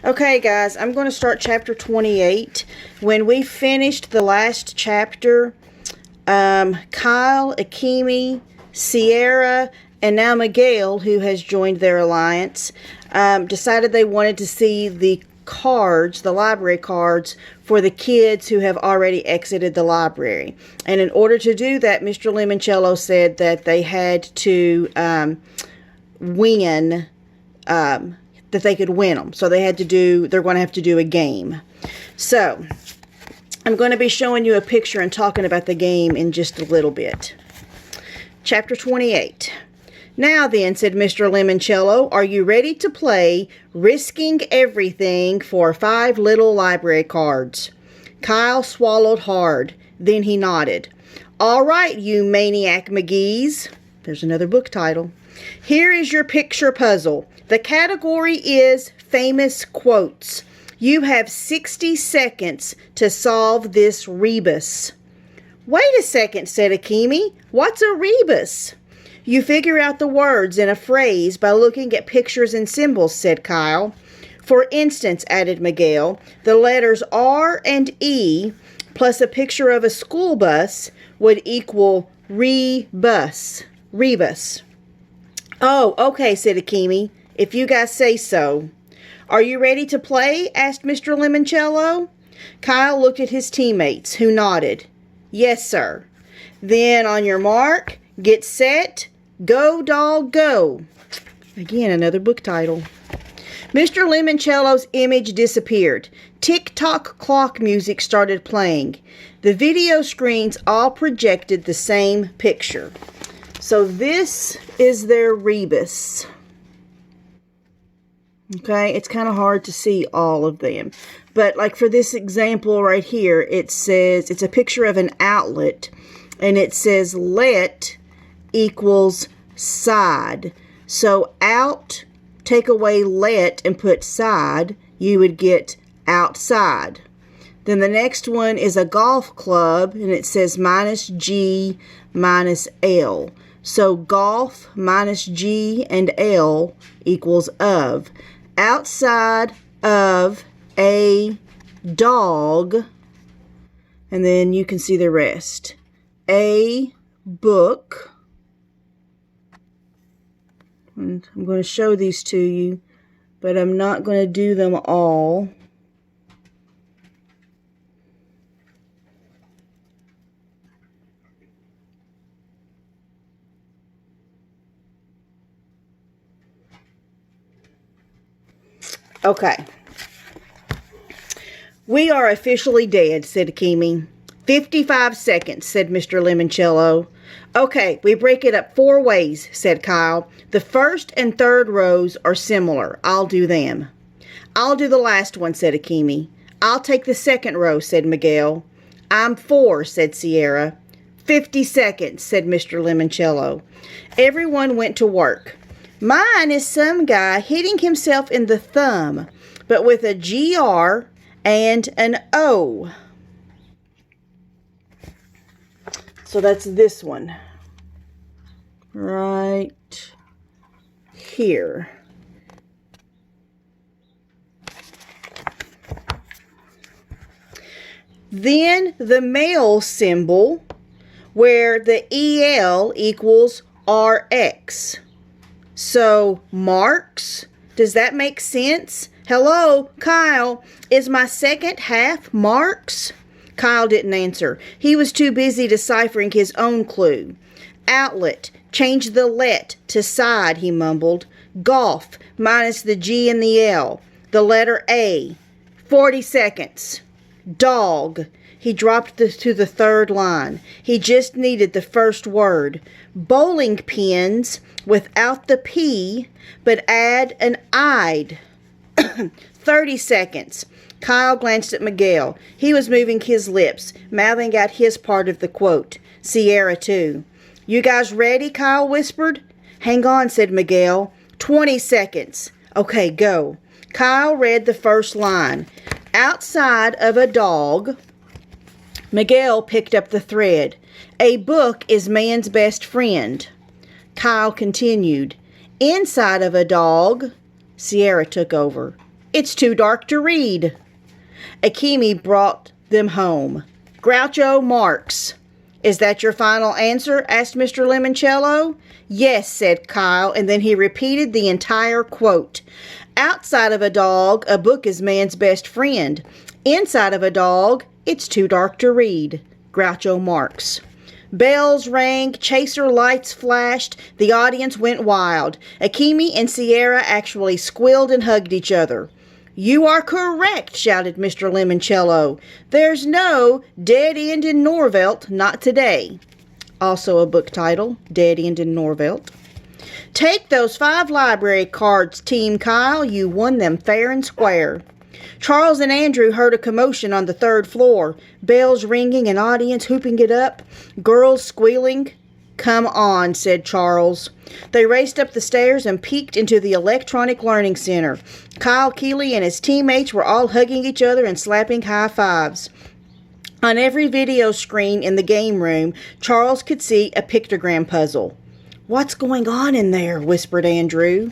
Okay, guys, I'm going to start chapter 28. When we finished the last chapter, Kyle, Akemi, Sierra, and now Miguel, who has joined their alliance, decided they wanted to see the cards, the library cards, for the kids who have already exited the library. And in order to do that, Mr. Lemoncello said that they had to win, that they could win them. So they're going to have to do a game. So I'm going to be showing you a picture and talking about the game in just a little bit. Chapter 28. Now then, said Mr. Lemoncello, are you ready to play Risking Everything for 5 little library cards? Kyle swallowed hard. Then he nodded. All right, you maniac McGee's. There's another book title. Here is your picture puzzle. The category is famous quotes. You have 60 seconds to solve this rebus. Wait a second, said Akemi. What's a rebus? You figure out the words in a phrase by looking at pictures and symbols, said Kyle. For instance, added Miguel, the letters R and E plus a picture of a school bus would equal rebus. Rebus. Oh, okay, said Akemi. If you guys say so. Are you ready to play? Asked Mr. Lemoncello. Kyle looked at his teammates, who nodded. Yes, sir. Then on your mark, get set, go, dog, go. Again, another book title. Mr. Lemoncello's image disappeared. Tick-tock clock music started playing. The video screens all projected the same picture. So this is their rebus. Okay, it's kind of hard to see all of them. But like for this example right here, it says, it's a picture of an outlet. And it says let equals side. So out, take away let and put side, you would get outside. Then the next one is a golf club, and it says minus G minus L. So golf minus G and L equals of. Outside of a dog, and then you can see the rest. A book. And I'm going to show these to you, but I'm not going to do them all. Okay. We are officially dead, said Akemi. 55 seconds, said Mr. Lemoncello. Okay, we break it up 4 ways, said Kyle. The first and third rows are similar. I'll do them. I'll do the last one, said Akemi. I'll take the second row, said Miguel. I'm 4, said Sierra. 50 seconds, said Mr. Lemoncello. Everyone went to work. Mine is some guy hitting himself in the thumb, but with a GR and an O. So that's this one. Right here. Then the male symbol, where the EL equals RX. So, marks, does that make sense? Hello, Kyle, is my second half marks? Kyle didn't answer. He was too busy deciphering his own clue. Outlet, change the let to side, he mumbled. Golf, minus the G and the L. The letter A. 40 seconds. Dog. He dropped to the third line. He just needed the first word. Bowling pins without the P, but add an I'd. 30 seconds. Kyle glanced at Miguel. He was moving his lips, mouthing out his part of the quote. Sierra, too. You guys ready? Kyle whispered. Hang on, said Miguel. 20 seconds. Okay, go. Kyle read the first line. Outside of a dog. Miguel picked up the thread. A book is man's best friend. Kyle continued. Inside of a dog. Sierra took over. It's too dark to read. Akemi brought them home. Groucho Marx. Is that your final answer? Asked Mr. Lemoncello. Yes, said Kyle, and then he repeated the entire quote. Outside of a dog, a book is man's best friend. Inside of a dog, it's too dark to read. Groucho Marx. Bells rang, chaser lights flashed, the audience went wild. Akemi and Sierra actually squealed and hugged each other. You are correct, shouted Mr. Lemoncello. There's no dead end in Norvelt, not today. Also a book title, Dead End in Norvelt. Take those 5 library cards, Team Kyle. You won them fair and square. Charles and Andrew heard a commotion on the 3rd floor. Bells ringing, an audience whooping it up. Girls squealing. Come on, said Charles. They raced up the stairs and peeked into the Electronic Learning Center. Kyle Keeley and his teammates were all hugging each other and slapping high fives. On every video screen in the game room, Charles could see a pictogram puzzle. What's going on in there? Whispered Andrew.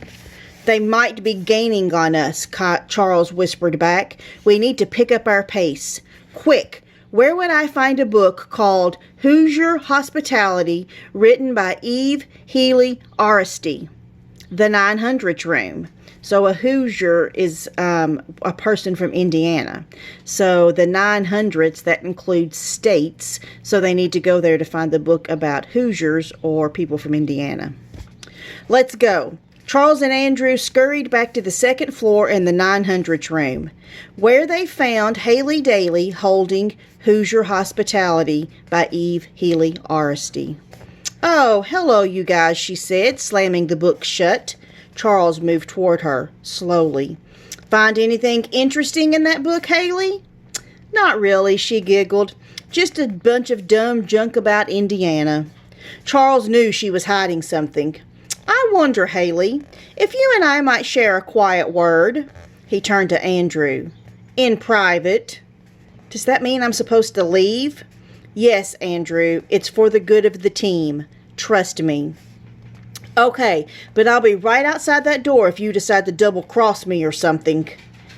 They might be gaining on us, Charles whispered back. We need to pick up our pace. Quick, where would I find a book called Hoosier Hospitality, written by Eve Healy Aristy? The 900th room. So a Hoosier is a person from Indiana. So the 900s, that includes states. So they need to go there to find the book about Hoosiers or people from Indiana. Let's go. Charles and Andrew scurried back to the 2nd floor in the 900th room, where they found Haley Daly holding Hoosier Hospitality by Eve Healy Aristy. Oh, hello, you guys, she said, slamming the book shut. Charles moved toward her, slowly. Find anything interesting in that book, Haley? Not really, she giggled. Just a bunch of dumb junk about Indiana. Charles knew she was hiding something. I wonder, Haley, if you and I might share a quiet word. He turned to Andrew. In private. Does that mean I'm supposed to leave? Yes, Andrew, it's for the good of the team. Trust me. Okay, but I'll be right outside that door if you decide to double-cross me or something.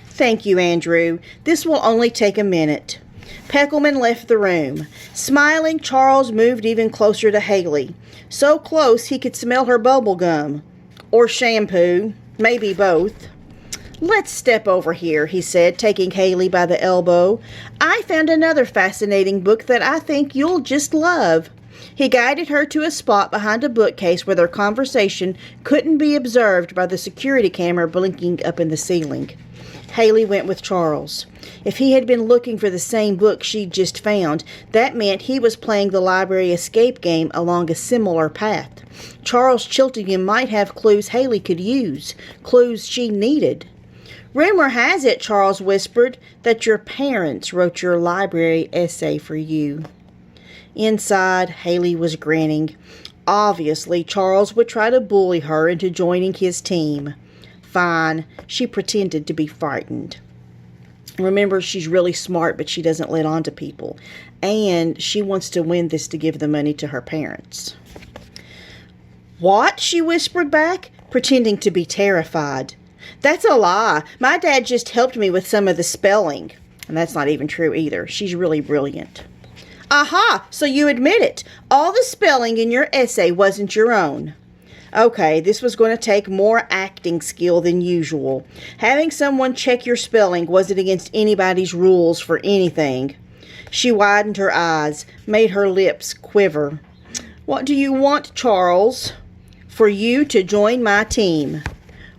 Thank you, Andrew. This will only take a minute. Peckelman left the room. Smiling, Charles moved even closer to Haley. So close he could smell her bubble gum. Or shampoo. Maybe both. Let's step over here, he said, taking Haley by the elbow. I found another fascinating book that I think you'll just love. He guided her to a spot behind a bookcase where their conversation couldn't be observed by the security camera blinking up in the ceiling. Haley went with Charles. If he had been looking for the same book she'd just found, that meant he was playing the library escape game along a similar path. Charles Chiltingham might have clues Haley could use, clues she needed. Rumor has it, Charles whispered, that your parents wrote your library essay for you. Inside, Haley was grinning. Obviously, Charles would try to bully her into joining his team. Fine, she pretended to be frightened. Remember, she's really smart, but she doesn't let on to people. And she wants to win this to give the money to her parents. What? She whispered back, pretending to be terrified. That's a lie. My dad just helped me with some of the spelling. And that's not even true either. She's really brilliant. Aha! So you admit it. All the spelling in your essay wasn't your own. Okay, this was going to take more acting skill than usual. Having someone check your spelling wasn't against anybody's rules for anything. She widened her eyes, made her lips quiver. What do you want, Charles? For you to join my team.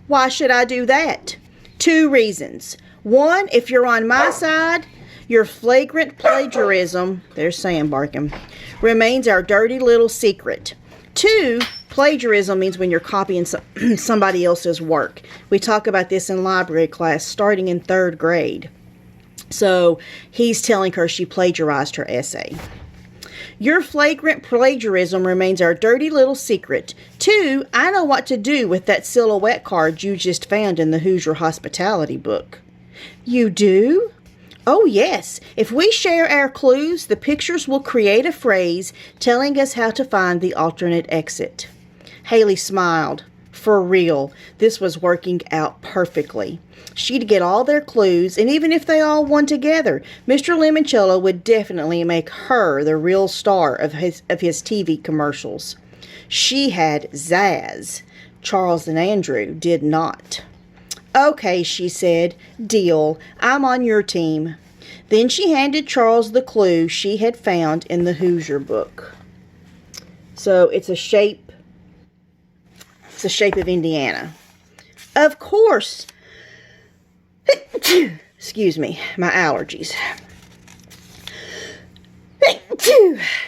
Why should I do that? 2 reasons. 1, if you're on my side, your flagrant plagiarism, there's Sam barking, remains our dirty little secret. 2, plagiarism means when you're copying somebody else's work. We talk about this in library class starting in 3rd grade. So he's telling her she plagiarized her essay. Your flagrant plagiarism remains our dirty little secret. 2, I know what to do with that silhouette card you just found in the Hoosier Hospitality book. You do? Oh, yes. If we share our clues, the pictures will create a phrase telling us how to find the alternate exit. Haley smiled. For real, this was working out perfectly. She'd get all their clues, and even if they all won together, Mr. Lemoncello would definitely make her the real star of his TV commercials. She had zazz. Charles and Andrew did not. "Okay," she said. "Deal. I'm on your team." Then she handed Charles the clue she had found in the Hoosier book. So it's a shape. It's the shape of Indiana. Of course. Excuse me, my allergies.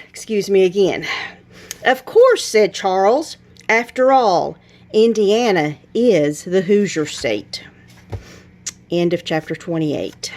Excuse me again. "Of course," said Charles. "After all, Indiana is the Hoosier state." End of chapter 28.